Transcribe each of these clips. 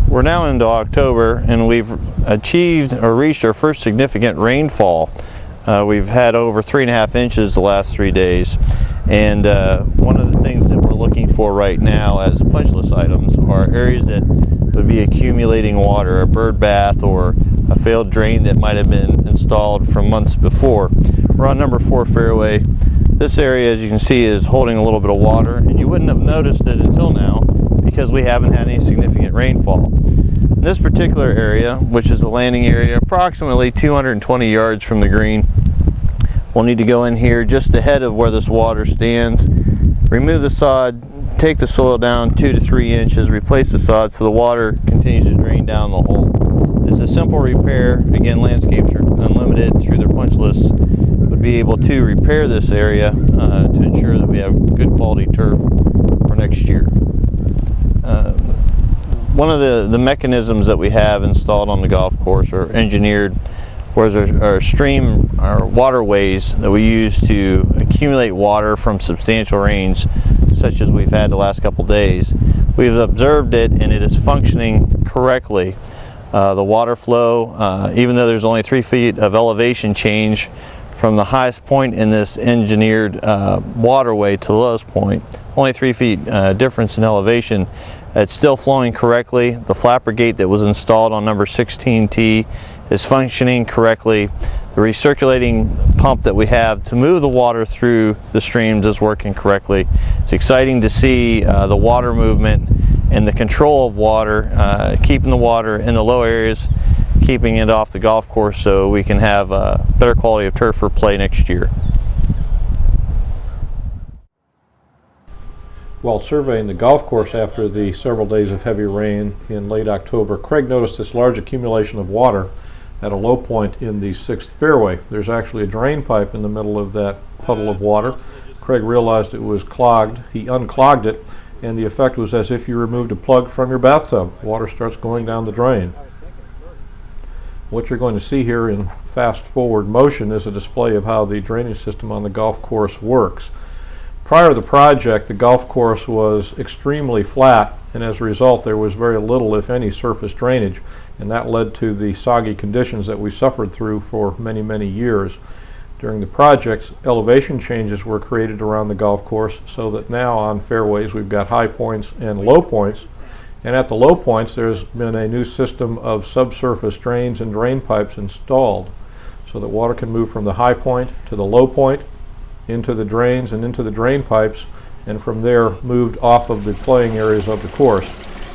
We're now into October, and we've achieved or reached our first significant rainfall. We've had over 3.5 inches the last 3 days, and one of the things that we're looking for right now as punch list items are areas that would be accumulating water, a bird bath or a failed drain that might have been installed from months before. We're on number 4 Fairway. This area, as you can see, is holding a little bit of water, and you wouldn't have noticed it until now because we haven't had any significant rainfall. In this particular area, which is the landing area, approximately 220 yards from the green, we'll need to go in here just ahead of where this water stands, remove the sod, take the soil down 2 to 3 inches, replace the sod so the water continues to drain down the hole. It's a simple repair. Again, Landscapes Unlimited, through their punch lists, would be able to repair this area to ensure that we have good quality turf for next year. One of the mechanisms that we have installed on the golf course or engineered was our waterways that we use to accumulate water from substantial rains such as we've had the last couple days. We've observed it, and it is functioning correctly. The water flow, even though there's only 3 feet of elevation change from the highest point in this engineered waterway to the lowest point, only 3 feet difference in elevation, it's still flowing correctly. The flapper gate that was installed on number 16T is functioning correctly. The recirculating pump that we have to move the water through the streams is working correctly. It's exciting to see the water movement and the control of water, keeping the water in the low areas, keeping it off the golf course so we can have a better quality of turf for play next year. While surveying the golf course after the several days of heavy rain in late October, Craig noticed this large accumulation of water at a low point in the 6th fairway. There's actually a drain pipe in the middle of that puddle of water. Craig realized it was clogged. He unclogged it, and the effect was as if you removed a plug from your bathtub. Water starts going down the drain. What you're going to see here in fast forward motion is a display of how the drainage system on the golf course works. Prior to the project, the golf course was extremely flat, and as a result there was very little, if any, surface drainage, and that led to the soggy conditions that we suffered through for many, many years. During the project, elevation changes were created around the golf course so that now on fairways we've got high points and low points, and at the low points there's been a new system of subsurface drains and drain pipes installed so that water can move from the high point to the low point, into the drains and into the drain pipes, and from there moved off of the playing areas of the course.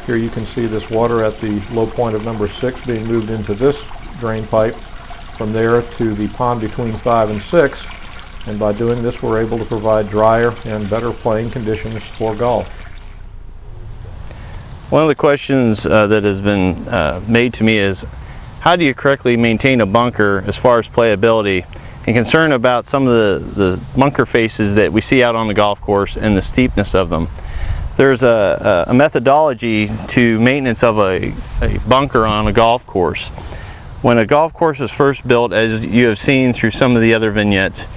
Here you can see this water at the low point of number 6 being moved into this drain pipe, from there to the pond between 5 and 6, and by doing this we're able to provide drier and better playing conditions for golf. One of the questions that has been made to me is, how do you correctly maintain a bunker as far as playability, and concern about some of the bunker faces that we see out on the golf course and the steepness of them. There's a methodology to maintenance of a bunker on a golf course. When a golf course is first built, as you have seen through some of the other vignettes,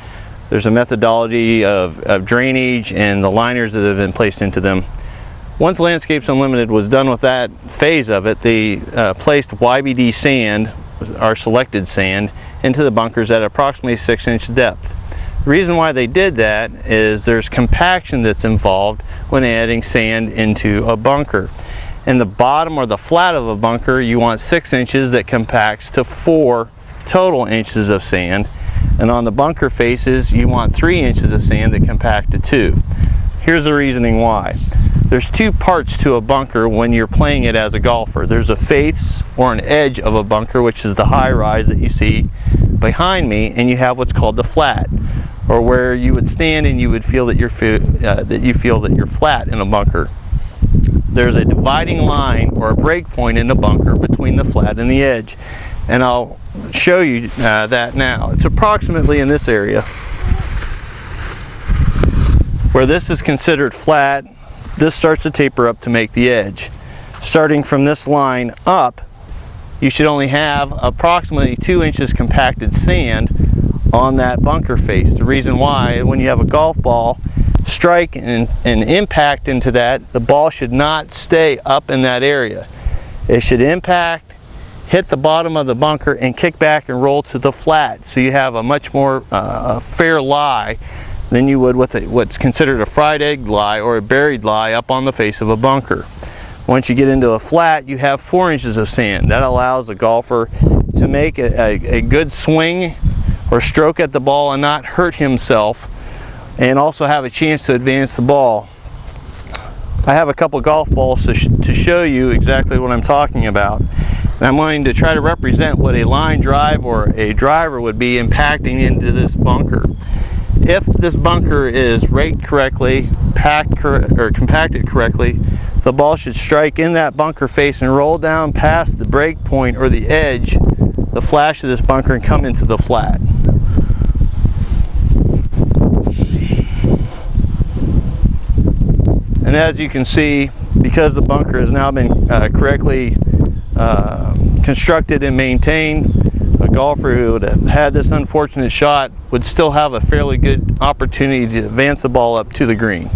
there's a methodology of drainage and the liners that have been placed into them. Once Landscapes Unlimited was done with that phase of it, they placed YBD sand, our selected sand, into the bunkers at approximately 6-inch depth. The reason why they did that is there's compaction that's involved when adding sand into a bunker. In the bottom or the flat of a bunker, you want 6 inches that compacts to 4 total inches of sand, and on the bunker faces you want 3 inches of sand that compact to 2. Here's the reasoning why. There's 2 parts to a bunker when you're playing it as a golfer. There's a face or an edge of a bunker, which is the high rise that you see behind me, and you have what's called the flat, or where you would stand and you would feel that you're flat in a bunker. There's a dividing line or a break point in the bunker between the flat and the edge, and I'll show you that now. It's approximately in this area where this is considered flat. This starts to taper up to make the edge. Starting from this line up, you should only have approximately 2 inches compacted sand on that bunker face. The reason why, when you have a golf ball strike and impact into that, the ball should not stay up in that area. It should impact, hit the bottom of the bunker, and kick back and roll to the flat, so you have a much more fair lie than you would with what's considered a fried egg lie or a buried lie up on the face of a bunker. Once you get into a flat, you have 4 inches of sand. That allows the golfer to make a good swing or stroke at the ball and not hurt himself, and also have a chance to advance the ball. I have a couple golf balls to show you exactly what I'm talking about. And I'm going to try to represent what a line drive or a driver would be impacting into this bunker. If this bunker is raked correctly, compacted correctly, the ball should strike in that bunker face and roll down past the break point or the edge, the flash of this bunker, and come into the flat. And as you can see, because the bunker has now been correctly constructed and maintained, a golfer who would have had this unfortunate shot would still have a fairly good opportunity to advance the ball up to the green.